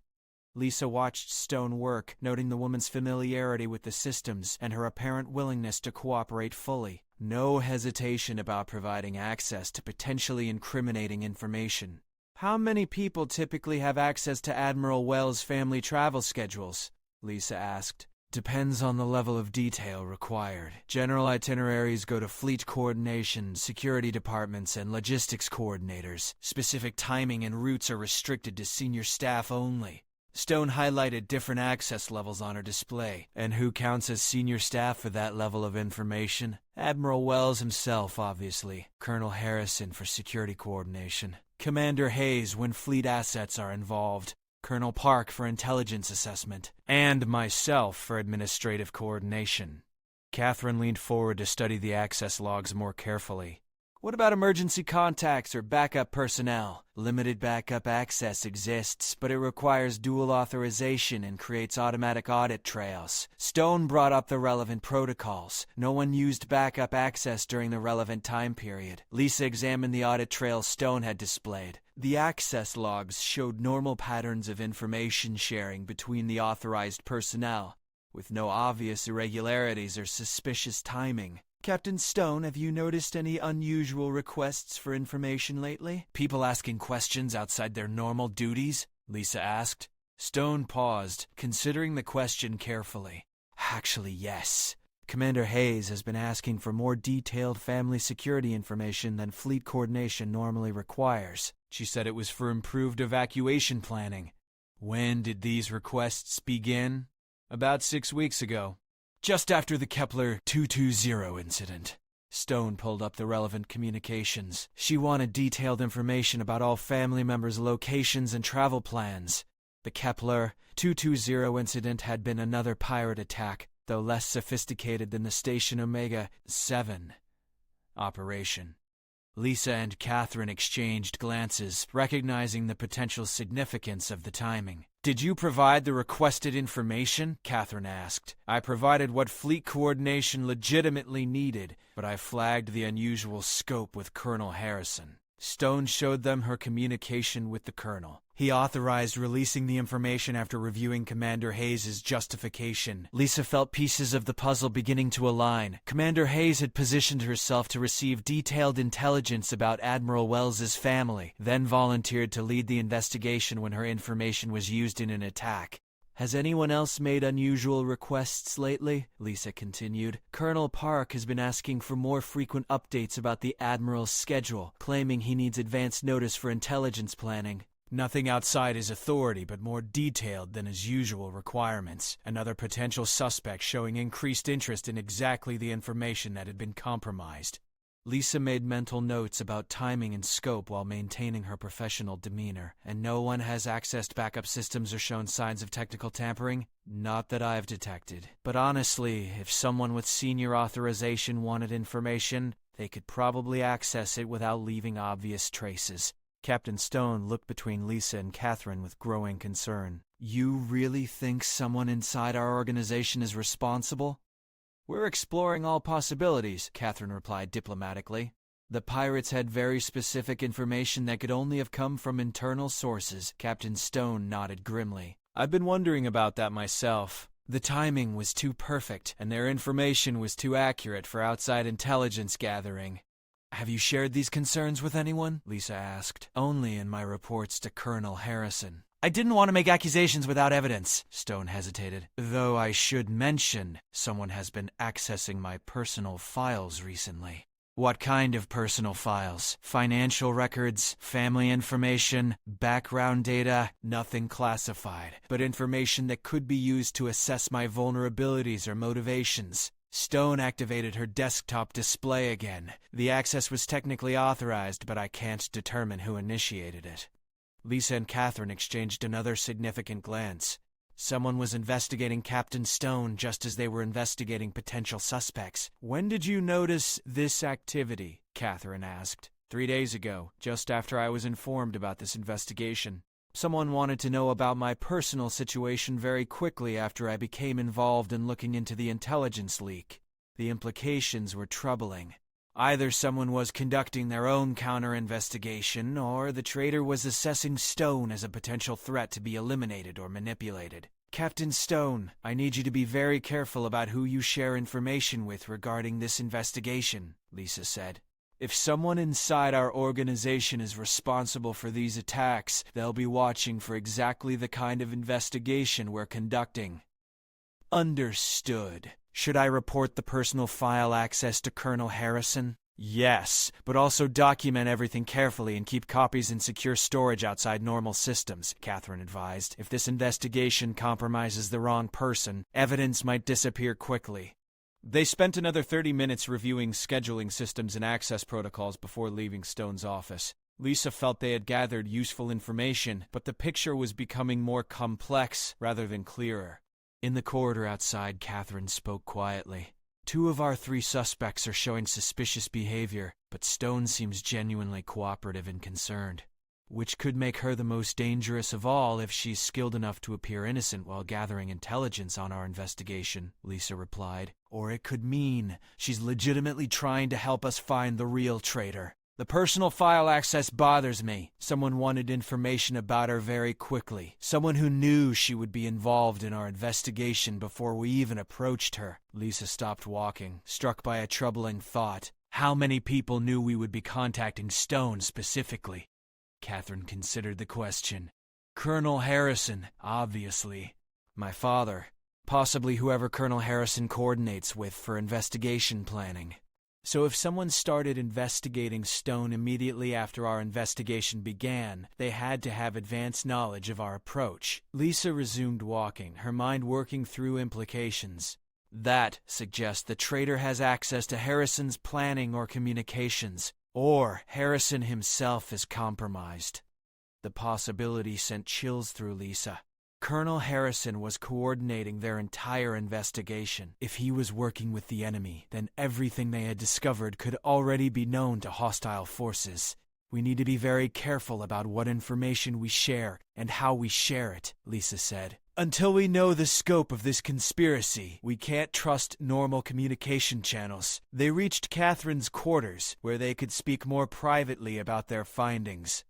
[SPEAKER 1] Lisa watched Stone work, noting the woman's familiarity with the systems and her apparent willingness to cooperate fully. No hesitation about providing access to potentially incriminating information. How many people typically have access to Admiral Wells' family travel schedules? Lisa asked. Depends on the level of detail required. General itineraries go to fleet coordination, security departments, and logistics coordinators. Specific timing and routes are restricted to senior staff only. Stone highlighted different access levels on her display. And who counts as senior staff for that level of information? Admiral Wells himself, obviously. Colonel Harrison for security coordination. Commander Hayes when fleet assets are involved. Colonel Park for intelligence assessment. And myself for administrative coordination. Catherine leaned forward to study the access logs more carefully. What about emergency contacts or backup personnel? Limited backup access exists, but it requires dual authorization and creates automatic audit trails. Stone brought up the relevant protocols. No one used backup access during the relevant time period. Lisa examined the audit trail Stone had displayed. The access logs showed normal patterns of information sharing between the authorized personnel, with no obvious irregularities or suspicious timing. Captain Stone, have you noticed any unusual requests for information lately? People asking questions outside their normal duties? Lisa asked. Stone paused, considering the question carefully. Actually, yes. Commander Hayes has been asking for more detailed family security information than fleet coordination normally requires. She said it was for improved evacuation planning. When did these requests begin? About 6 weeks ago. Just after the Kepler 220 incident. Stone pulled up the relevant communications. She wanted detailed information about all family members' locations and travel plans. The Kepler 220 incident had been another pirate attack, though less sophisticated than the Station Omega-7 operation. Lisa and Catherine exchanged glances, recognizing the potential significance of the timing. "Did you provide the requested information?" Catherine asked. "I provided what fleet coordination legitimately needed, but I flagged the unusual scope with Colonel Harrison." Stone showed them her communication with the colonel. He authorized releasing the information after reviewing Commander Hayes' justification. Lisa felt pieces of the puzzle beginning to align. Commander Hayes had positioned herself to receive detailed intelligence about Admiral Wells's family, then volunteered to lead the investigation when her information was used in an attack. "Has anyone else made unusual requests lately?" Lisa continued. "Colonel Park has been asking for more frequent updates about the Admiral's schedule, claiming he needs advance notice for intelligence planning." "Nothing outside his authority, but more detailed than his usual requirements. Another potential suspect showing increased interest in exactly the information that had been compromised." Lisa made mental notes about timing and scope while maintaining her professional demeanor. "And no one has accessed backup systems or shown signs of technical tampering?" "Not that I've detected. But honestly, if someone with senior authorization wanted information, they could probably access it without leaving obvious traces." Captain Stone looked between Lisa and Catherine with growing concern. "You really think someone inside our organization is responsible?" "We're exploring all possibilities," Catherine replied diplomatically. "The pirates had very specific information that could only have come from internal sources." Captain Stone nodded grimly. "I've been wondering about that myself. The timing was too perfect, and their information was too accurate for outside intelligence gathering." "Have you shared these concerns with anyone?" Lisa asked. "Only in my reports to Colonel Harrison." "I didn't want to make accusations without evidence." Stone hesitated. "Though I should mention, someone has been accessing my personal files recently." "What kind of personal files? Financial records, family information, background data?" "Nothing classified, but information that could be used to assess my vulnerabilities or motivations." Stone activated her desktop display again. "The access was technically authorized, but I can't determine who initiated it." Lisa and Catherine exchanged another significant glance. Someone was investigating Captain Stone just as they were investigating potential suspects. "When did you notice this activity?" Catherine asked. 3 days ago, just after I was informed about this investigation. Someone wanted to know about my personal situation very quickly after I became involved in looking into the intelligence leak. The implications were troubling. Either someone was conducting their own counter-investigation, or the traitor was assessing Stone as a potential threat to be eliminated or manipulated. "Captain Stone, I need you to be very careful about who you share information with regarding this investigation," Lisa said. "If someone inside our organization is responsible for these attacks, they'll be watching for exactly the kind of investigation we're conducting." "Understood. Should I report the personal file access to Colonel Harrison?" "Yes, but also document everything carefully and keep copies in secure storage outside normal systems," Catherine advised. "If this investigation compromises the wrong person, evidence might disappear quickly." They spent another 30 minutes reviewing scheduling systems and access protocols before leaving Stone's office. Lisa felt they had gathered useful information, but the picture was becoming more complex rather than clearer. In the corridor outside, Catherine spoke quietly. "2 of our 3 suspects are showing suspicious behavior, but Stone seems genuinely cooperative and concerned. Which could make her the most dangerous of all if she's skilled enough to appear innocent while gathering intelligence on our investigation," Lisa replied. "Or it could mean she's legitimately trying to help us find the real traitor. The personal file access bothers me. Someone wanted information about her very quickly. Someone who knew she would be involved in our investigation before we even approached her." Lisa stopped walking, struck by a troubling thought. How many people knew we would be contacting Stone specifically? Catherine considered the question. "Colonel Harrison, obviously. My father. Possibly whoever Colonel Harrison coordinates with for investigation planning. So if someone started investigating Stone immediately after our investigation began, they had to have advanced knowledge of our approach." Lisa resumed walking, her mind working through implications. That suggests the traitor has access to Harrison's planning or communications, or Harrison himself is compromised. The possibility sent chills through Lisa. Colonel Harrison was coordinating their entire investigation. If he was working with the enemy, then everything they had discovered could already be known to hostile forces. We need to be very careful about what information we share and how we share it, Lisa said. Until we know the scope of this conspiracy, we can't trust normal communication channels. They reached Catherine's quarters, where they could speak more privately about their findings.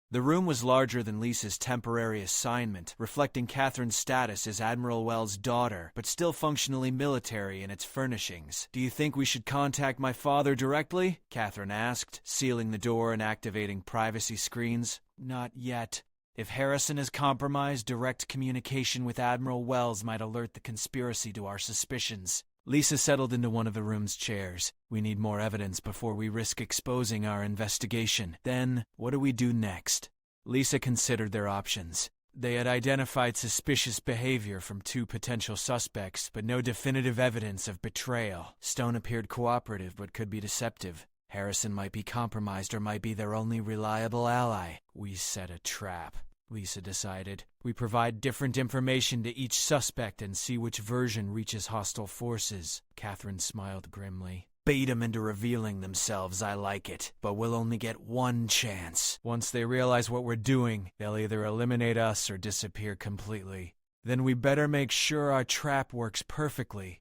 [SPEAKER 1] The room was larger than Lisa's temporary assignment, reflecting Catherine's status as Admiral Wells' daughter, but still functionally military in its furnishings. "Do you think we should contact my father directly?" Catherine asked, sealing the door and activating privacy screens. "Not yet. If Harrison is compromised, direct communication with Admiral Wells might alert the conspiracy to our suspicions." Lisa settled into one of the room's chairs. "We need more evidence before we risk exposing our investigation. Then, what do we do next?" Lisa considered their options. They had identified suspicious behavior from 2 potential suspects, but no definitive evidence of betrayal. Stone appeared cooperative but could be deceptive. Harrison might be compromised or might be their only reliable ally. "We set a trap," Lisa decided. "We provide different information to each suspect and see which version reaches hostile forces." Catherine smiled grimly. "Bait them into revealing themselves, I like it. But we'll only get one chance. Once they realize what we're doing, they'll either eliminate us or disappear completely. Then we better make sure our trap works perfectly.